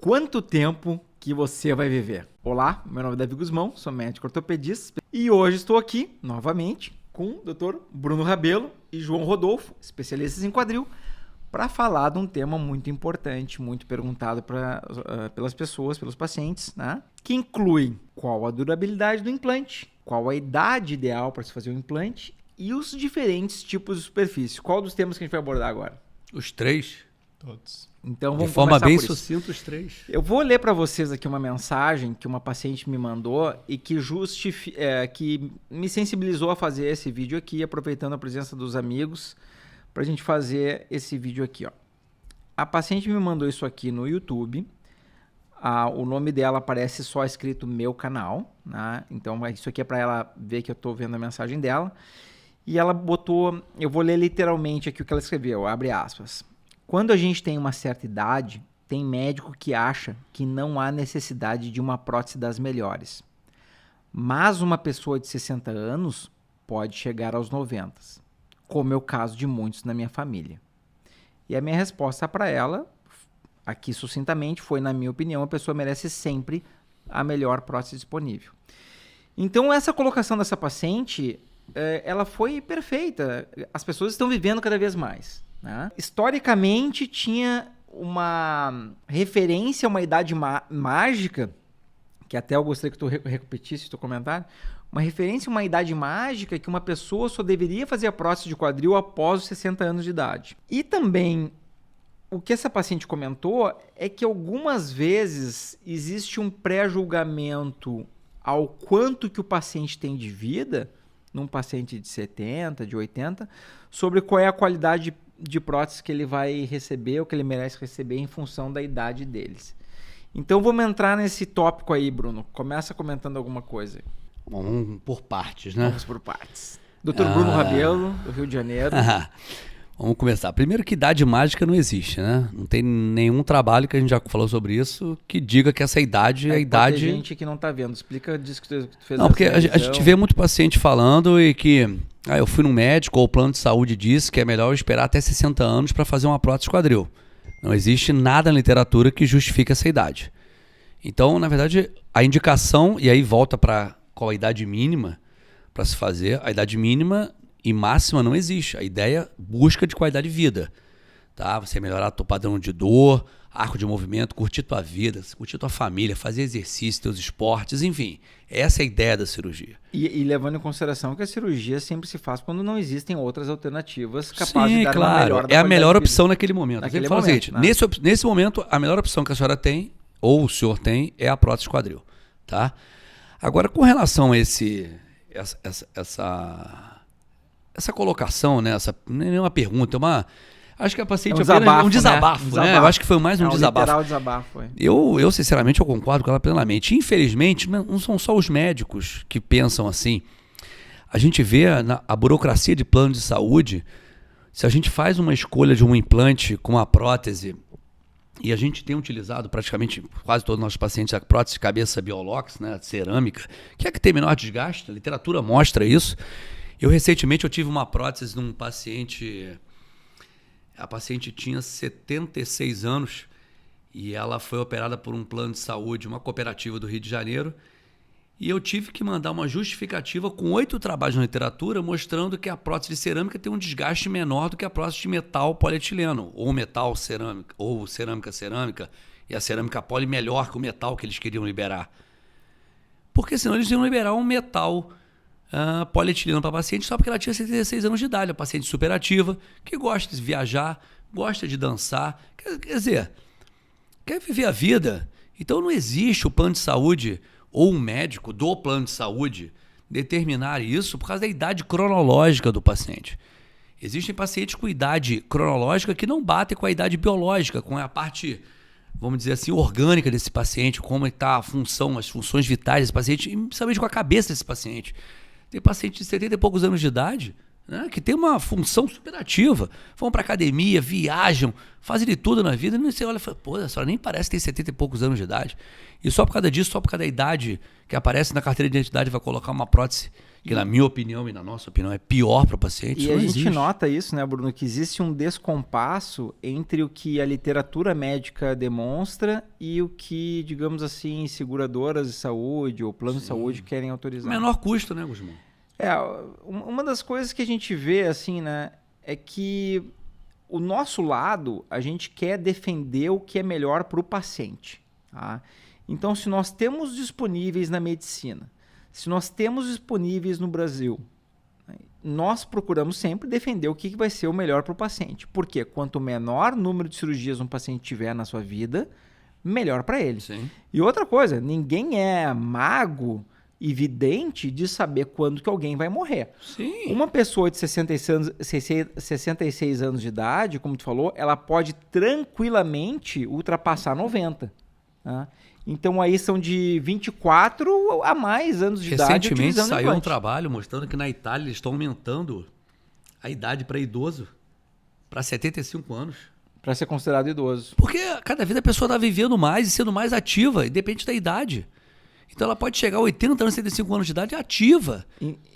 quanto tempo que você vai viver? Olá, meu nome é Davi Guzmão, sou médico ortopedista e hoje estou aqui novamente com o Dr. Bruno Rabelo e João Rodolfo, especialistas em quadril, para falar de um tema muito importante, muito perguntado pelas pessoas, pelos pacientes, né? Que inclui qual a durabilidade do implante, qual a idade ideal para se fazer o implante e os diferentes tipos de superfície. Qual dos temas que a gente vai abordar agora? Os três? Todos. Então vamos de forma começar bem por isso. sucinta, os três. Eu vou ler para vocês aqui uma mensagem que uma paciente me mandou e que que me sensibilizou a fazer esse vídeo aqui, aproveitando a presença dos amigos, para a gente fazer esse vídeo aqui. Ó. A paciente me mandou isso aqui no YouTube. O nome dela aparece só escrito meu canal, né? Então isso aqui é para ela ver que eu estou vendo a mensagem dela. E ela botou, eu vou ler literalmente aqui o que ela escreveu, abre aspas. Quando a gente tem uma certa idade, tem médico que acha que não há necessidade de uma prótese das melhores. Mas uma pessoa de 60 anos pode chegar aos 90, como é o caso de muitos na minha família. E a minha resposta para ela, aqui sucintamente, foi, na minha opinião, a pessoa merece sempre a melhor prótese disponível. Então, essa colocação dessa paciente, ela foi perfeita. As pessoas estão vivendo cada vez mais. Né? Historicamente, tinha uma referência a uma idade mágica, que até eu gostaria que tu repetisse o teu comentário, uma referência a uma idade mágica que uma pessoa só deveria fazer a prótese de quadril após os 60 anos de idade. E também, o que essa paciente comentou é que algumas vezes existe um pré-julgamento ao quanto que o paciente tem de vida, num paciente de 70, de 80, sobre qual é a qualidade de prótese que ele vai receber, ou que ele merece receber em função da idade deles. Então vamos entrar nesse tópico aí, Bruno. Começa comentando alguma coisa. Vamos por partes, né? Vamos por partes. Dr. Bruno Rabelo, do Rio de Janeiro. Vamos começar. Primeiro que idade mágica não existe, né? Não tem nenhum trabalho que a gente já falou sobre isso que diga que essa idade é a idade... Tem gente que não está vendo. Explica disso que tu fez. Não, porque a gente vê muito paciente falando e que eu fui num médico ou o plano de saúde disse que é melhor eu esperar até 60 anos para fazer uma prótese quadril. Não existe nada na literatura que justifique essa idade. Então, na verdade, a indicação, e aí volta para qual a idade mínima para se fazer, a idade mínima e máxima não existe. A ideia busca de qualidade de vida. Tá? Você melhorar teu padrão de dor, arco de movimento, curtir tua vida, curtir tua família, fazer exercício, teus esportes, enfim. Essa é a ideia da cirurgia. E levando em consideração que a cirurgia sempre se faz quando não existem outras alternativas capazes de dar uma melhor é a melhor opção naquele momento. Naquele momento, né? Nesse momento, a melhor opção que a senhora tem, ou o senhor tem, é a prótese quadril. Tá? Agora, com relação a essa colocação, né? Nem é uma pergunta, acho que a paciente um desabafo, né? Eu acho que foi mais um desabafo. Literal desabafo, foi. Eu, sinceramente, eu concordo com ela plenamente. Infelizmente, não são só os médicos que pensam assim. A gente vê a burocracia de plano de saúde. Se a gente faz uma escolha de um implante com uma prótese, e a gente tem utilizado praticamente quase todos os nossos pacientes a prótese de cabeça Biolox, né? Cerâmica, que é a que tem menor desgaste, a literatura mostra isso. Recentemente eu tive uma prótese de um paciente, a paciente tinha 76 anos e ela foi operada por um plano de saúde, uma cooperativa do Rio de Janeiro, e eu tive que mandar uma justificativa com 8 trabalhos na literatura mostrando que a prótese de cerâmica tem um desgaste menor do que a prótese de metal polietileno, ou metal cerâmica, ou cerâmica, e a cerâmica poli melhor que o metal que eles queriam liberar. Porque senão eles iam liberar um metal polietileno para a paciente só porque ela tinha 76 anos de idade, a paciente superativa, que gosta de viajar, gosta de dançar, quer dizer, quer viver a vida. Então não existe o plano de saúde ou um médico do plano de saúde determinar isso por causa da idade cronológica do paciente. Existem pacientes com idade cronológica que não batem com a idade biológica, com a parte, vamos dizer assim, orgânica desse paciente, como está a função, as funções vitais desse paciente, e principalmente com a cabeça desse paciente. Tem paciente de 70 e poucos anos de idade, né, que tem uma função superativa, vão para academia, viajam, fazem de tudo na vida, e você olha e fala, pô, a senhora nem parece ter 70 e poucos anos de idade. E só por causa disso, só por causa da idade que aparece na carteira de identidade, vai colocar uma prótese que na minha opinião e na nossa opinião é pior para o paciente. E não a gente existe. nota isso, né, Bruno, que existe um descompasso entre o que a literatura médica demonstra e o que, digamos assim, seguradoras de saúde ou planos de saúde querem autorizar. Menor custo, né, Guzmão? Uma das coisas que a gente vê, assim, né, é que o nosso lado, a gente quer defender o que é melhor para o paciente. Tá? Então, se nós temos disponíveis na medicina, se nós temos disponíveis no Brasil, nós procuramos sempre defender o que vai ser o melhor para o paciente. Porque quanto menor número de cirurgias um paciente tiver na sua vida, melhor para ele. Sim. E outra coisa, ninguém é mago e vidente de saber quando que alguém vai morrer. Sim. Uma pessoa de 66 anos de idade, como tu falou, ela pode tranquilamente ultrapassar 90. Tá? Então aí são de 24 a mais anos de idade. Recentemente saiu um implante. trabalho mostrando que na Itália eles estão aumentando a idade para idoso para 75 anos. Para ser considerado idoso. Porque cada vez a pessoa está vivendo mais e sendo mais ativa, independente da idade. Então ela pode chegar a 80 anos, 75 anos de idade ativa.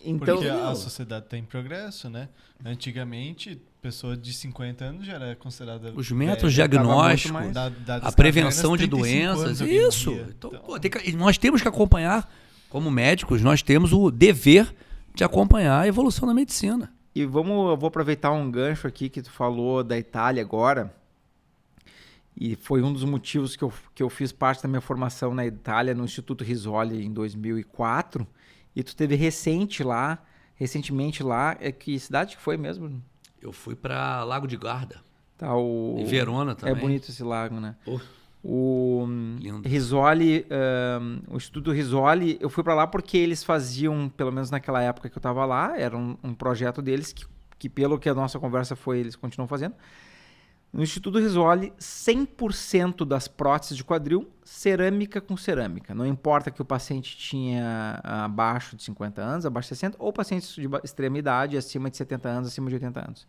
Então, Porque a sociedade está em progresso, né? Antigamente, pessoa de 50 anos já era considerada... Os métodos tava diagnósticos, muito a prevenção de doenças, isso. Então, pô, nós temos que acompanhar, como médicos, nós temos o dever de acompanhar a evolução da medicina. E eu vou aproveitar um gancho aqui que tu falou da Itália agora. E foi um dos motivos que eu fiz parte da minha formação na Itália, no Instituto Rizzoli, em 2004. E tu teve recentemente lá, que cidade que foi mesmo? Eu fui para Lago de Garda, Tá, em Verona também. É bonito esse lago, né? Pô, O lindo. Rizzoli, o Instituto Rizzoli, eu fui para lá porque eles faziam, pelo menos naquela época que eu estava lá, era um projeto deles que pelo que a nossa conversa foi, eles continuam fazendo. No Instituto Rizzoli, 100% das próteses de quadril, cerâmica com cerâmica. Não importa que o paciente tinha abaixo de 50 anos, abaixo de 60, ou pacientes de extrema idade, acima de 70 anos, acima de 80 anos.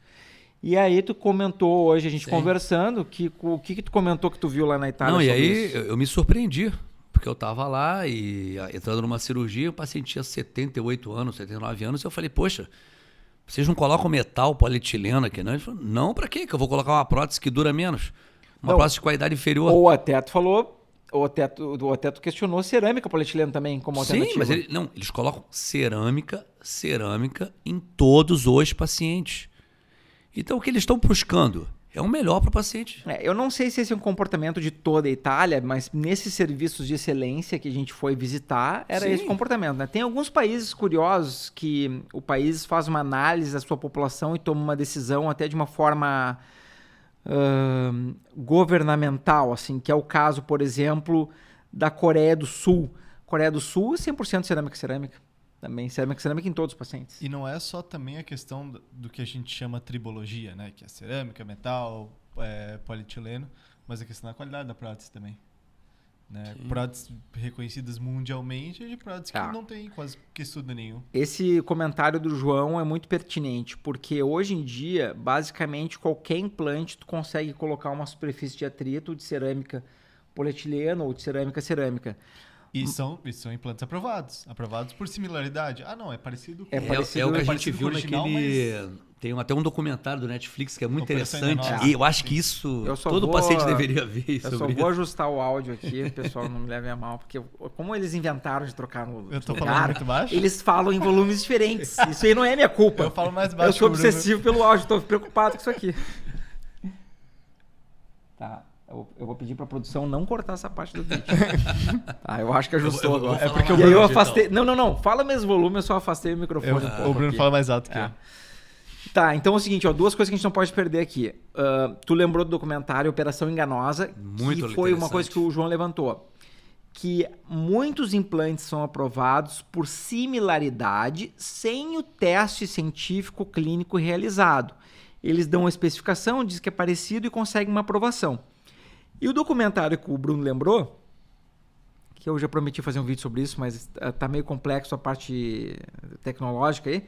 E aí tu comentou hoje, a gente conversando, o que tu comentou que tu viu lá na Itália? Não, e sobre aí isso? eu me surpreendi, porque eu estava lá e entrando numa cirurgia, o paciente tinha 78 anos, 79 anos, e eu falei, poxa, vocês não colocam metal, polietileno aqui, não? Ele falou, não, pra quê? Que eu vou colocar uma prótese que dura menos. Uma prótese de qualidade inferior. Ou até tu falou, ou até tu questionou cerâmica, polietileno também como alternativa. Sim, mas eles colocam cerâmica em todos os pacientes. Então o que eles estão buscando é o melhor para o paciente. Eu não sei se esse é um comportamento de toda a Itália, mas nesses serviços de excelência que a gente foi visitar, era esse comportamento. Né? Tem alguns países curiosos que o país faz uma análise da sua população e toma uma decisão até de uma forma governamental, assim, que é o caso, por exemplo, da Coreia do Sul. Coreia do Sul é 100% cerâmica. Também cerâmica em todos os pacientes. E não é só também a questão do que a gente chama tribologia, né? Que é cerâmica, metal, polietileno, mas a questão da qualidade da prótese também. Né? Próteses reconhecidas mundialmente e de próteses que não tem quase que estudo nenhum. Esse comentário do João é muito pertinente, porque hoje em dia, basicamente, qualquer implante tu consegue colocar uma superfície de atrito de cerâmica polietileno ou de cerâmica. E são implantes aprovados por similaridade. Ah, não, é parecido com... É o que a gente viu original, naquele... mas... Tem até um documentário do Netflix que é muito Operação interessante. Enganosa. E eu acho que isso todo paciente deveria ver. Eu só vou ajustar o áudio aqui, pessoal, não me levem a mal, porque como eles inventaram de trocar no Eu tô lugar, falando muito baixo? eles falam em volumes diferentes. Isso aí não é minha culpa. Eu falo mais baixo. Eu sou obsessivo pelo áudio, tô preocupado com isso aqui. Tá. Eu vou pedir pra produção não cortar essa parte do vídeo. Tá, eu acho que ajustou agora. É porque E aí eu afastei... Não. Fala mesmo volume, eu só afastei o microfone um pouco O Bruno aqui. fala mais alto que eu. Tá, então é o seguinte, duas coisas que a gente não pode perder aqui. Tu lembrou do documentário Operação Enganosa, Muito que foi uma interessante. coisa que o João levantou. Que muitos implantes são aprovados por similaridade sem o teste científico clínico realizado. Eles dão uma especificação, diz que é parecido e conseguem uma aprovação. E o documentário que o Bruno lembrou, que eu já prometi fazer um vídeo sobre isso, mas tá meio complexo a parte tecnológica aí,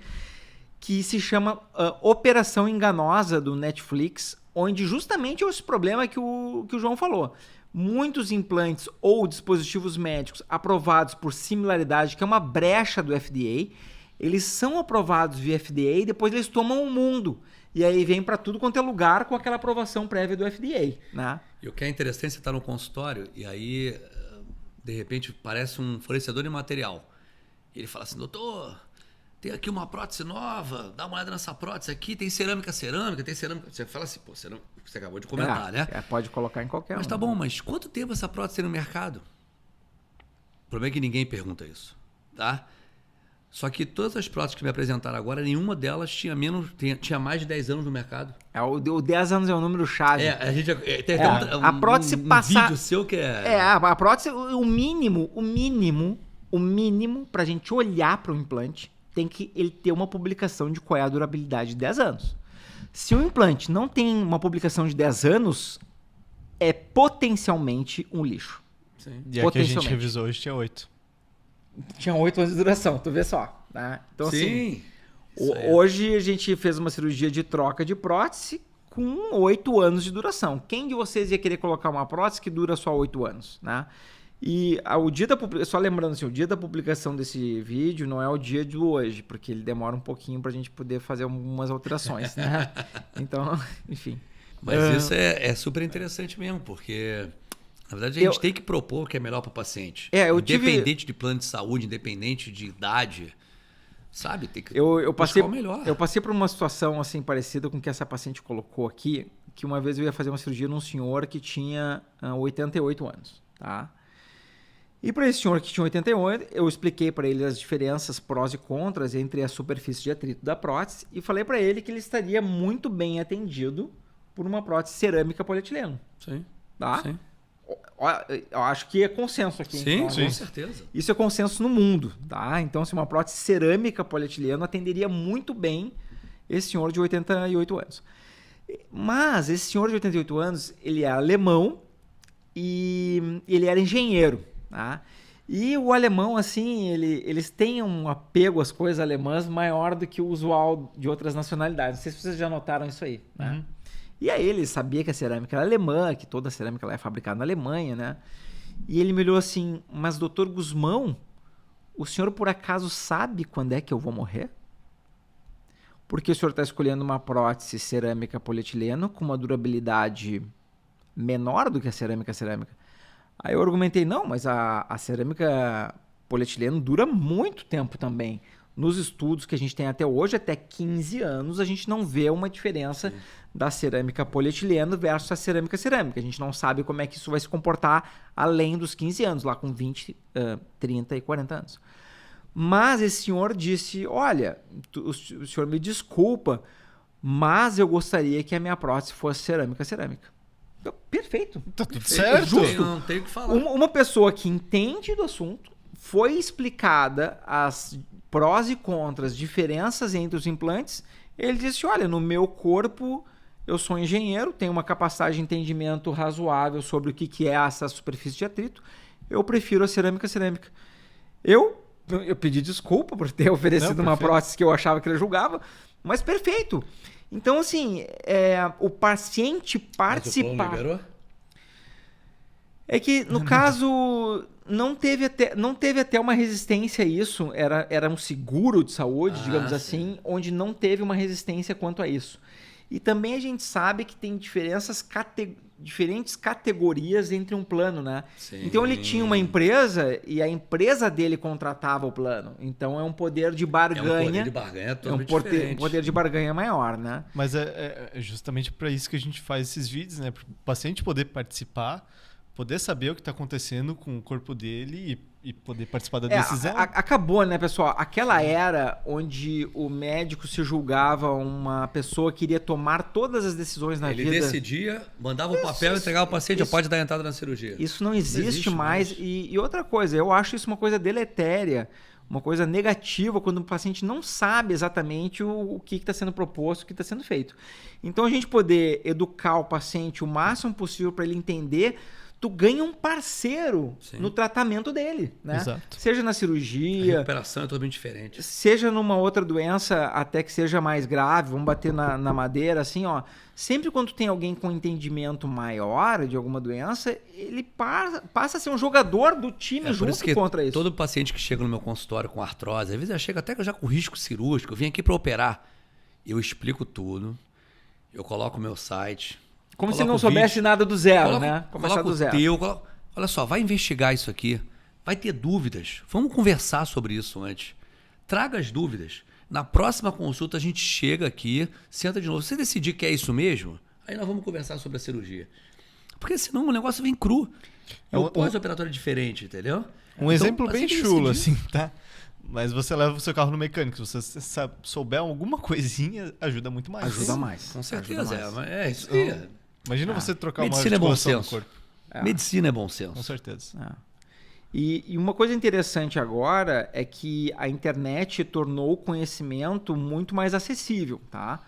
que se chama Operação Enganosa do Netflix, onde justamente é esse problema que o João falou. Muitos implantes ou dispositivos médicos aprovados por similaridade, que é uma brecha do FDA, eles são aprovados via FDA e depois eles tomam o mundo. E aí vem para tudo quanto é lugar com aquela aprovação prévia do FDA, né? E o que é interessante, você está no consultório e aí, de repente, parece um fornecedor de material. E ele fala assim, doutor, tem aqui uma prótese nova, dá uma olhada nessa prótese aqui, tem cerâmica, tem cerâmica. Você fala assim, pô, cerâmica, você acabou de comentar, né? Pode colocar em qualquer Mas tá bom, mas quanto tempo essa prótese tem no mercado? O problema é que ninguém pergunta isso, tá? Só que todas as próteses que me apresentaram agora, nenhuma delas tinha mais de 10 anos no mercado. O 10 anos é o número-chave. A gente tem a prótese passar... vídeo seu que é... a prótese, o mínimo pra gente olhar para o implante tem que ele ter uma publicação de qual é a durabilidade de 10 anos. Se o implante não tem uma publicação de 10 anos, é potencialmente um lixo. Sim. E a que a gente revisou hoje tinha 8. Tinha 8 anos de duração, tu vê só. Né? Então, sim. Assim, hoje a gente fez uma cirurgia de troca de prótese com 8 anos de duração. Quem de vocês ia querer colocar uma prótese que dura só 8 anos? Né? E o dia da só lembrando assim, o dia da publicação desse vídeo não é o dia de hoje, porque ele demora um pouquinho pra gente poder fazer algumas alterações, né? Então, enfim. Mas isso é super interessante mesmo, porque na verdade a gente tem que propor o que é melhor para o paciente. Independente de plano de saúde, independente de idade, sabe? Tem que buscar o melhor. Eu passei por uma situação assim parecida com o que essa paciente colocou aqui, que uma vez eu ia fazer uma cirurgia num senhor que tinha 88 anos, tá? E para esse senhor que tinha 88, eu expliquei para ele as diferenças prós e contras entre a superfície de atrito da prótese e falei para ele que ele estaria muito bem atendido por uma prótese cerâmica polietileno. Sim. Tá? Sim. Eu acho que é consenso aqui. Sim, com certeza. Isso é consenso no mundo, tá? Então, se uma prótese cerâmica polietileno atenderia muito bem esse senhor de 88 anos. Mas esse senhor de 88 anos, ele é alemão e ele era engenheiro, tá? E o alemão, assim, eles têm um apego às coisas alemãs maior do que o usual de outras nacionalidades. Não sei se vocês já notaram isso aí, né? Uhum. E aí ele sabia que a cerâmica era alemã, que toda a cerâmica lá é fabricada na Alemanha, né? E ele me olhou assim, mas doutor Guzmão, o senhor por acaso sabe quando é que eu vou morrer? Porque o senhor está escolhendo uma prótese cerâmica polietileno com uma durabilidade menor do que a cerâmica. Aí eu argumentei, não, mas a cerâmica polietileno dura muito tempo também. Nos estudos que a gente tem até hoje, até 15 anos, a gente não vê uma diferença da cerâmica polietileno versus a cerâmica. A gente não sabe como é que isso vai se comportar além dos 15 anos, lá com 20, 30 e 40 anos. Mas esse senhor disse, olha, o senhor me desculpa, mas eu gostaria que a minha prótese fosse cerâmica. Perfeito. Tá tudo certo. Justo. Não tem o que falar. Uma pessoa que entende do assunto, foi explicada as prós e contras, diferenças entre os implantes, ele disse, olha, no meu corpo eu sou engenheiro, tenho uma capacidade de entendimento razoável sobre o que é essa superfície de atrito, eu prefiro a cerâmica. Eu pedi desculpa por ter oferecido uma prótese que eu achava que ele julgava, mas perfeito. Então, assim, o paciente participar... Mas o plano liberou? É que, no caso, não teve até uma resistência a isso. Era um seguro de saúde, digamos assim, onde não teve uma resistência quanto a isso. E também a gente sabe que tem diferentes categorias entre um plano, né? Sim. Então ele tinha uma empresa e a empresa dele contratava o plano. Então é um poder de barganha. É um poder de barganha totalmente diferente. Um poder de barganha maior, né? Mas é justamente para isso que a gente faz esses vídeos, né? Para o paciente poder participar, poder saber o que está acontecendo com o corpo dele e poder participar da decisão. Acabou, né, pessoal? Aquela era onde o médico se julgava uma pessoa que iria tomar todas as decisões na vida. Ele decidia, mandava o papel, entregava o paciente, já pode dar entrada na cirurgia. Isso não existe mais. E outra coisa, eu acho isso uma coisa deletéria, uma coisa negativa, quando o paciente não sabe exatamente o que está sendo proposto, o que está sendo feito. Então, a gente poder educar o paciente o máximo possível para ele entender tu ganha um parceiro no tratamento dele, né? Exato. Seja na cirurgia... A recuperação é totalmente diferente. Seja numa outra doença, até que seja mais grave, vamos bater na madeira, assim, ó. Sempre quando tem alguém com entendimento maior de alguma doença, ele passa a ser um jogador do time junto contra isso. Todo paciente que chega no meu consultório com artrose, às vezes eu chego até já com risco cirúrgico, eu vim aqui para operar. Eu explico tudo, eu coloco o meu site... Como se não soubesse nada do zero, né? Começar do zero. Olha só, vai investigar isso aqui. Vai ter dúvidas. Vamos conversar sobre isso antes. Traga as dúvidas. Na próxima consulta a gente chega aqui, senta de novo. Se você decidir que é isso mesmo, aí nós vamos conversar sobre a cirurgia. Porque senão o negócio vem cru. O pós-operatório é diferente, entendeu? Um exemplo bem chulo, assim, tá? Mas você leva o seu carro no mecânico. Se você souber alguma coisinha, ajuda muito mais. Ajuda mais. Com certeza. É isso aí. Imagina você trocar uma medicina articulação no corpo. Medicina é bom senso. Com certeza. E uma coisa interessante agora é que a internet tornou o conhecimento muito mais acessível, tá?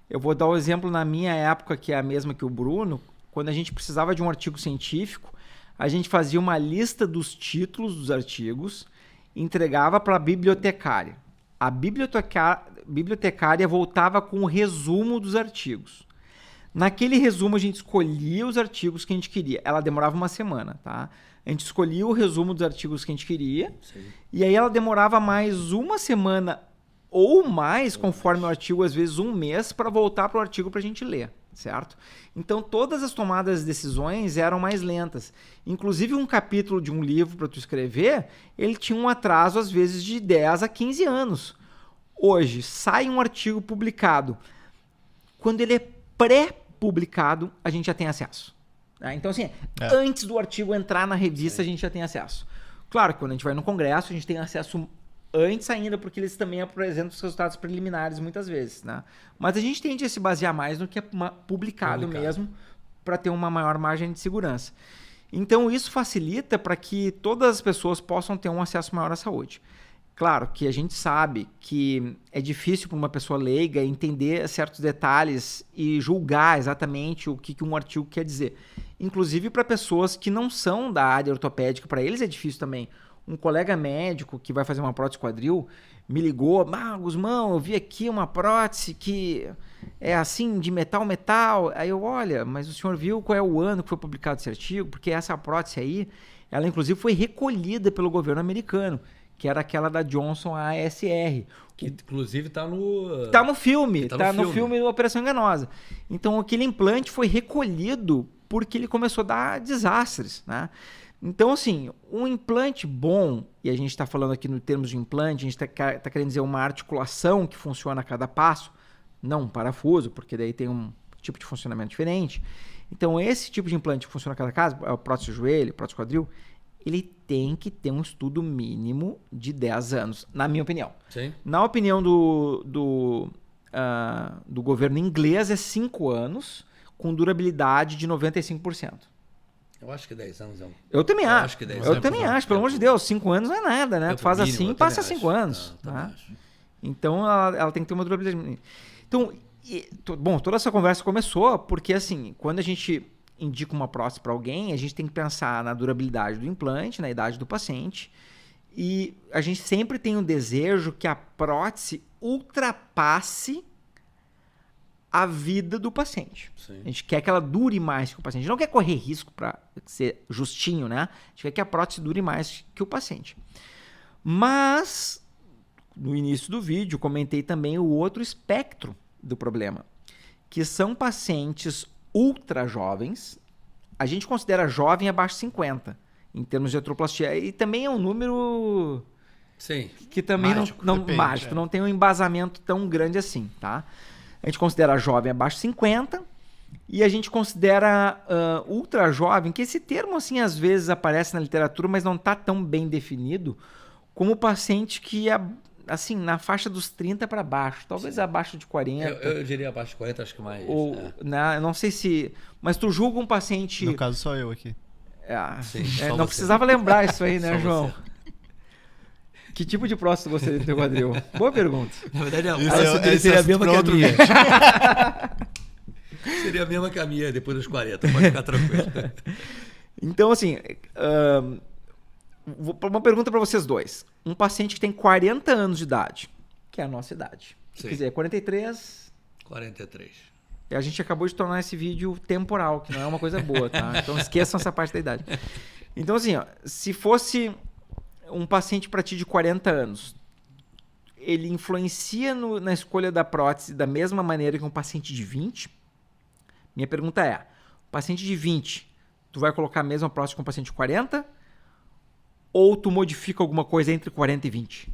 Eu vou dar o exemplo na minha época, que é a mesma que o Bruno. Quando a gente precisava de um artigo científico, a gente fazia uma lista dos títulos dos artigos, entregava para a bibliotecária. A bibliotecária voltava com o resumo dos artigos. Naquele resumo, a gente escolhia os artigos que a gente queria. Ela demorava uma semana, tá? A gente escolhia o resumo dos artigos que a gente queria. Sim. E aí ela demorava mais uma semana ou mais, conforme o artigo, às vezes um mês, para voltar para o artigo para a gente ler, certo? Então, todas as tomadas de decisões eram mais lentas. Inclusive, um capítulo de um livro para tu escrever, ele tinha um atraso, às vezes, de 10 a 15 anos. Hoje, sai um artigo publicado. Quando ele é pré-publicado, a gente já tem acesso. Tá? Então, assim, antes do artigo entrar na revista, a gente já tem acesso. Claro que quando a gente vai no congresso, a gente tem acesso antes ainda, porque eles também apresentam os resultados preliminares muitas vezes, né? Mas a gente tende a se basear mais no que é publicado mesmo, para ter uma maior margem de segurança. Então, isso facilita para que todas as pessoas possam ter um acesso maior à saúde. Claro que a gente sabe que é difícil para uma pessoa leiga entender certos detalhes e julgar exatamente o que um artigo quer dizer. Inclusive para pessoas que não são da área ortopédica, para eles é difícil também. Um colega médico que vai fazer uma prótese quadril me ligou, Guzmão, eu vi aqui uma prótese que é assim, de metal. Aí eu, olha, mas o senhor viu qual é o ano que foi publicado esse artigo? Porque essa prótese aí, ela inclusive foi recolhida pelo governo americano, que era aquela da Johnson ASR. Que inclusive está no... Está no filme. Está no filme Operação Enganosa. Então, aquele implante foi recolhido porque ele começou a dar desastres, né? Então, assim, um implante bom, e a gente está falando aqui no termos de implante, a gente está querendo dizer uma articulação que funciona a cada passo, não um parafuso, porque daí tem um tipo de funcionamento diferente. Então, esse tipo de implante que funciona a cada caso, é o prótese de joelho, prótese quadril, ele tem que ter um estudo mínimo de 10 anos, na minha opinião. Sim. Na opinião do governo inglês, é 5 anos, com durabilidade de 95%. Eu acho que 10 anos é um... Eu também acho. Eu também é acho, pelo amor de Deus, 5 anos não é nada, né? Tu faz assim, passa 5 anos. Tá? Então, ela tem que ter uma durabilidade. Então, toda essa conversa começou porque, assim, quando a gente indica uma prótese para alguém, a gente tem que pensar na durabilidade do implante, na idade do paciente, e a gente sempre tem um desejo que a prótese ultrapasse a vida do paciente. Sim. A gente quer que ela dure mais que o paciente. A gente não quer correr risco para ser justinho, né? A gente quer que a prótese dure mais que o paciente. Mas, no início do vídeo, comentei também o outro espectro do problema, que são pacientes ultra jovens. A gente considera jovem abaixo de 50, em termos de artroplastia. E também é um número... Sim. Que também mágico, não tem um embasamento tão grande assim, tá? A gente considera jovem abaixo de 50 e a gente considera ultra jovem, que esse termo assim às vezes aparece na literatura, mas não está tão bem definido, como paciente que é assim na faixa dos 30 para baixo, talvez abaixo de 40. Eu diria abaixo de 40, acho que mais. Ou, não sei se... Mas tu julga um paciente... No caso, só eu aqui. Sim, não precisava lembrar isso aí, né, João? Você. Que tipo de prótese tu gostaria de ter quadril? Boa pergunta. Na verdade, seria a mesma que a minha. Seria a mesma que a minha depois dos 40, pode ficar tranquilo. Então, assim, uma pergunta para vocês dois. Um paciente que tem 40 anos de idade, que é a nossa idade. Sim. Quer dizer, 43... 43. E a gente acabou de tornar esse vídeo temporal, que não é uma coisa boa, tá? Então esqueçam essa parte da idade. Então, assim, ó, se fosse um paciente para ti de 40 anos, ele influencia na escolha da prótese da mesma maneira que um paciente de 20? Minha pergunta é, paciente de 20, tu vai colocar a mesma prótese que um paciente de 40? Ou tu modifica alguma coisa entre 40 e 20?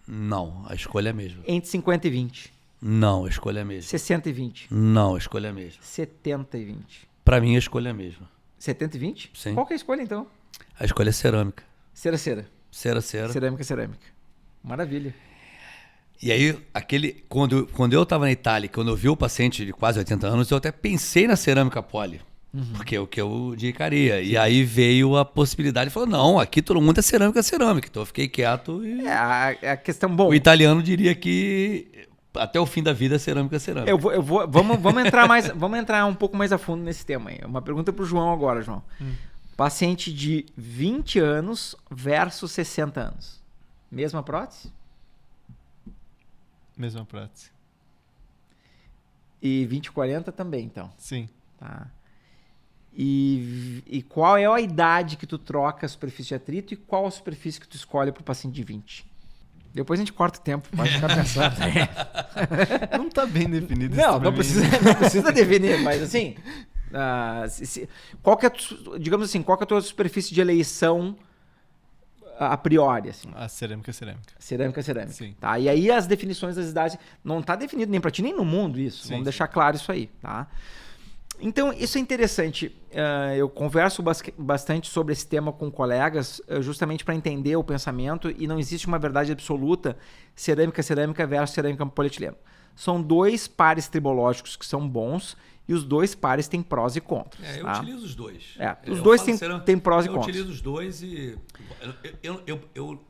Não, a escolha é a mesma. Entre 50 e 20? Não, a escolha é a mesma. 60 e 20? Não, a escolha é a mesma. 70 e 20? Pra mim, a escolha é a mesma. 70 e 20? Sim. Qual que é a escolha, então? A escolha é cerâmica. Cera. Cera. Cerâmica. Maravilha. E aí, quando eu tava na Itália, quando eu vi o paciente de quase 80 anos, eu até pensei na cerâmica poli. Porque é o que eu indicaria. E aí veio a possibilidade e falou, não, aqui todo mundo é cerâmica. Então eu fiquei quieto e... A questão... Bom, o italiano diria que até o fim da vida é cerâmica. Vamos entrar um pouco mais a fundo nesse tema aí. Uma pergunta pro João agora, João. Paciente de 20 anos versus 60 anos. Mesma prótese? Mesma prótese. E 20 e 40 também, então? Sim. Tá. E qual é a idade que tu troca a superfície de atrito e qual a superfície que tu escolhe pro paciente de 20? Depois a gente corta o tempo, pode ficar pensando. Não tá bem definido isso. Não precisa definir, mas assim... qual que é, digamos assim, qual que é a tua superfície de eleição a priori? Assim? A cerâmica. Cerâmica. Sim. Tá? E aí as definições das idades... Não tá definido nem pra ti, nem no mundo isso. Sim, Vamos deixar claro isso aí, tá? Então, isso é interessante. Eu converso bastante sobre esse tema com colegas, justamente para entender o pensamento, e não existe uma verdade absoluta cerâmica versus cerâmica polietileno. São dois pares tribológicos que são bons, e os dois pares têm prós e contras. Eu utilizo os dois. Os dois têm prós e contras. Eu utilizo os dois e...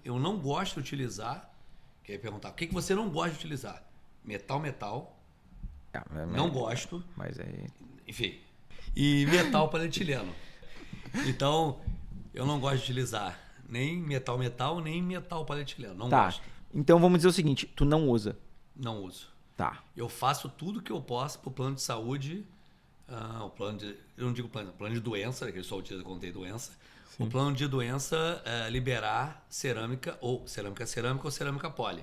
Eu não gosto de utilizar... Quer perguntar, o que você não gosta de utilizar? Metal. Não gosto. Mas aí... Enfim. E metal polietileno. Então, eu não gosto de utilizar nem metal, nem metal polietileno. Não gosto. Então vamos dizer o seguinte, tu não usa. Não uso. Tá. Eu faço tudo que eu posso pro plano de saúde, eu não digo plano de doença, que ele só utiliza quando tem doença. Sim. O plano de doença liberar cerâmica ou cerâmica poli.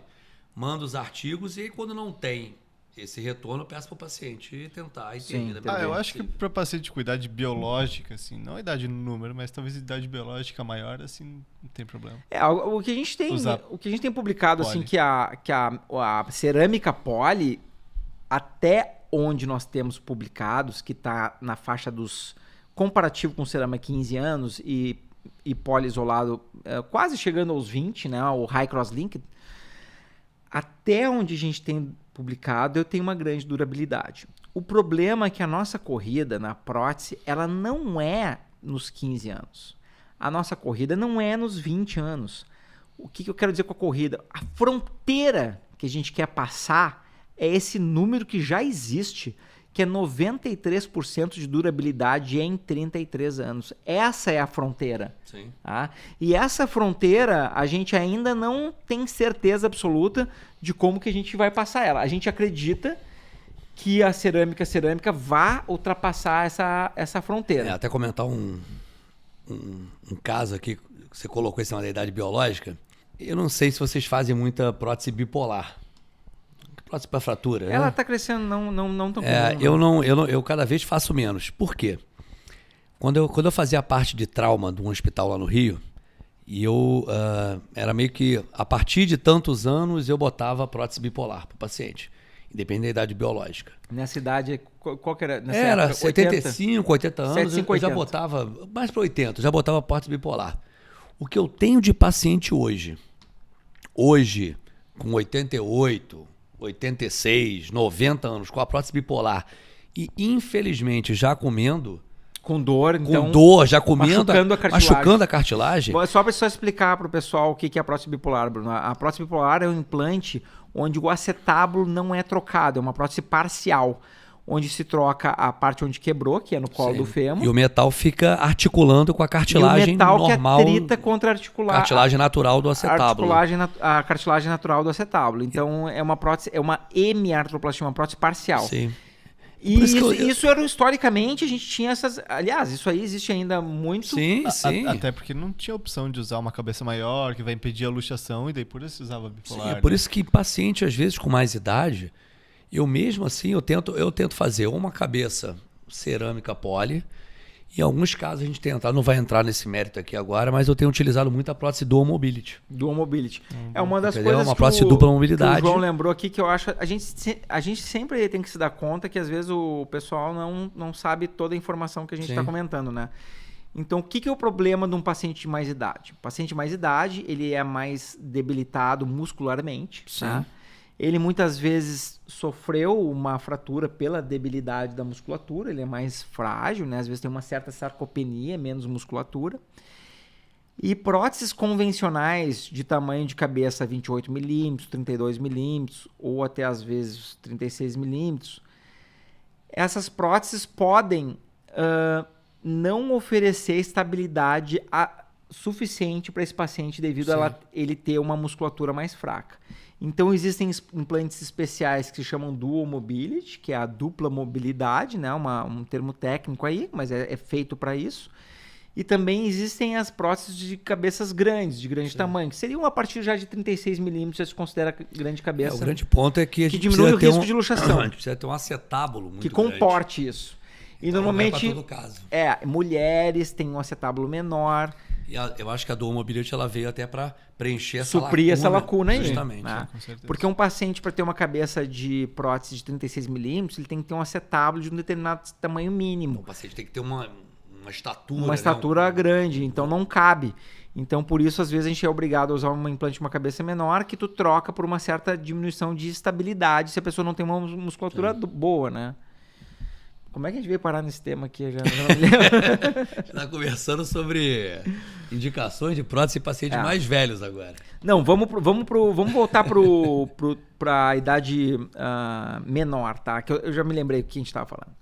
Mando os artigos e aí quando não tem esse retorno, eu peço para o paciente tentar e termina. Eu acho que para paciente com idade biológica, assim, não a idade no número, mas talvez idade biológica maior, assim, não tem problema. O que a gente tem publicado, poli. Assim, que a cerâmica poli, até onde nós temos publicados, que está na faixa dos comparativo com cerâmica 15 anos e poli isolado quase chegando aos 20, né, o high cross linked, até onde a gente tem publicado, eu tenho uma grande durabilidade. O problema é que a nossa corrida na prótese, ela não é nos 15 anos. A nossa corrida não é nos 20 anos. O que eu quero dizer com a corrida? A fronteira que a gente quer passar é esse número que já existe, que é 93% de durabilidade em 33 anos. Essa é a fronteira. Sim. Tá? E essa fronteira, a gente ainda não tem certeza absoluta de como que a gente vai passar ela. A gente acredita que a cerâmica vá ultrapassar essa fronteira. Até comentar um caso aqui, que você colocou esse na idade biológica. Eu não sei se vocês fazem muita prótese bipolar. Prótese para fratura. Ela está crescendo não tão comum. Eu cada vez faço menos. Por quê? Quando eu fazia parte de trauma de um hospital lá no Rio, e eu era meio que, a partir de tantos anos, eu botava prótese bipolar para o paciente, independente da idade biológica. Nessa idade, qual que era? Era época, 75, 80 anos, 75, eu já botava, mais para 80, já botava prótese bipolar. O que eu tenho de paciente hoje, com 88, 86, 90 anos, com a prótese bipolar, e infelizmente já comendo... Com dor, já comendo, machucando a cartilagem. Só para explicar para o pessoal o que é a prótese bipolar, Bruno. A prótese bipolar é um implante onde o acetábulo não é trocado, é uma prótese parcial. onde se troca a parte onde quebrou, que é no colo Sim. do fêmur. E o metal fica articulando com a cartilagem e o metal normal. que atrita contra a articulagem. Cartilagem natural do acetábulo. A cartilagem natural do acetábulo. Então, é uma prótese, é uma hemiartroplastia, uma prótese parcial. Sim. E isso era, historicamente, a gente tinha essas... Aliás, isso aí existe ainda muito... Sim, sim. Até porque não tinha opção de usar uma cabeça maior, que vai impedir a luxação, e daí por isso se usava bipolar. Sim, é por isso que paciente, às vezes, com mais idade, eu mesmo assim, eu tento fazer uma cabeça cerâmica poli. Em alguns casos a gente tenta, não vai entrar nesse mérito aqui agora, mas eu tenho utilizado muito a prótese Dual Mobility. Dual Mobility. É uma das Entendeu? coisas Uma prótese de dupla mobilidade. que o João lembrou aqui, que eu acho... A gente sempre tem que se dar conta que às vezes o pessoal não sabe toda a informação que a gente está comentando, né? Então, o que é o problema de um paciente de mais idade? O paciente de mais idade, ele é mais debilitado muscularmente, né? Ele muitas vezes sofreu uma fratura pela debilidade da musculatura, ele é mais frágil, né? Às vezes tem uma certa sarcopenia, menos musculatura. E próteses convencionais de tamanho de cabeça 28 milímetros, 32 milímetros, ou até às vezes 36 milímetros, essas próteses podem não oferecer estabilidade suficiente para esse paciente devido a ele ter uma musculatura mais fraca. Então, existem implantes especiais que se chamam Dual Mobility, que é a dupla mobilidade, né? Um termo técnico aí, mas é feito para isso. E também existem as próteses de cabeças grandes, de grande tamanho, que seriam a partir já de 36 milímetros, já se considera grande cabeça. O grande ponto é que a gente diminui o risco de luxação. A gente precisa ter um acetábulo muito que grande. comporte isso. E então, normalmente, não é pra todo caso. Mulheres têm um acetábulo menor. E eu acho que a Dual Mobility ela veio até para preencher suprir essa lacuna aí. Justamente. Né? Porque um paciente, para ter uma cabeça de prótese de 36 milímetros, ele tem que ter um acetábulo de um determinado tamanho mínimo. O paciente tem que ter uma estatura. Uma estatura grande, então não cabe. Então, por isso, às vezes, a gente é obrigado a usar um implante de uma cabeça menor que tu troca por uma certa diminuição de estabilidade se a pessoa não tem uma musculatura boa, né? Como é que a gente veio parar nesse tema aqui? Eu já não me lembro. Está conversando sobre indicações de prótese em pacientes mais velhos agora. Não, vamos voltar para a idade menor, tá? Que eu já me lembrei do que a gente estava falando.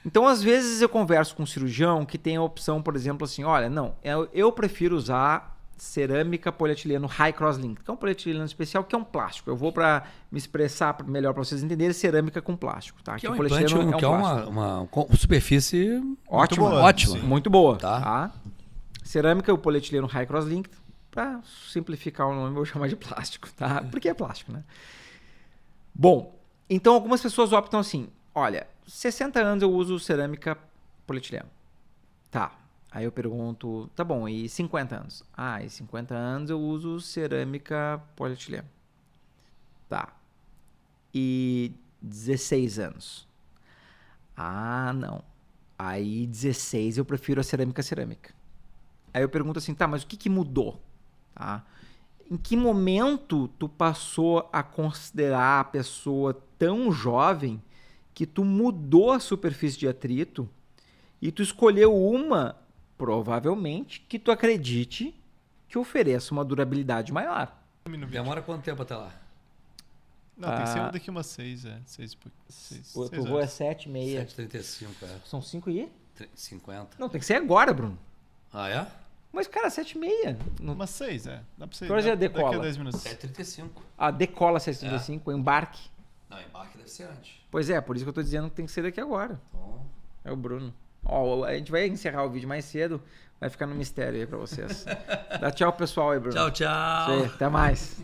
Então, às vezes, eu converso com um cirurgião que tem a opção, por exemplo, assim, olha, não, eu prefiro usar cerâmica polietileno High Cross Link, que é um polietileno especial, que é um plástico. Eu vou para me expressar melhor para vocês entenderem, cerâmica com plástico, tá? Que é um implante, que é uma superfície ótima, ótima. Muito boa, tá? Cerâmica, o polietileno High Cross Link, para simplificar o nome, eu vou chamar de plástico, tá? Porque é plástico, né? Bom, então algumas pessoas optam assim, olha, 60 anos eu uso cerâmica polietileno. Tá. Aí eu pergunto, tá bom, e 50 anos? E 50 anos eu uso cerâmica polietileno. Tá. E 16 anos? Não. Aí 16 eu prefiro a cerâmica. Aí eu pergunto assim, tá, mas o que mudou? Tá? Em que momento tu passou a considerar a pessoa tão jovem que tu mudou a superfície de atrito e tu escolheu uma, provavelmente, que tu acredite que ofereça uma durabilidade maior? Demora quanto tempo até lá? Não, tem que ser daqui umas 6, O teu voo é 7h30. 7h35, São 5 e? 50. Não, tem que ser agora, Bruno. Ah, é? Mas, cara, 7h30. Umas 6, Dá pra ser. Agora já decola. Daqui a 10 minutos. 7h35. Decola 7h35, embarque. Não, embarque deve ser antes. Pois é, por isso que eu tô dizendo que tem que ser daqui agora. Então... É o Bruno. A gente vai encerrar o vídeo mais cedo, vai ficar no mistério aí pra vocês. Dá tchau, pessoal aí, Bruno. Tchau. Até mais.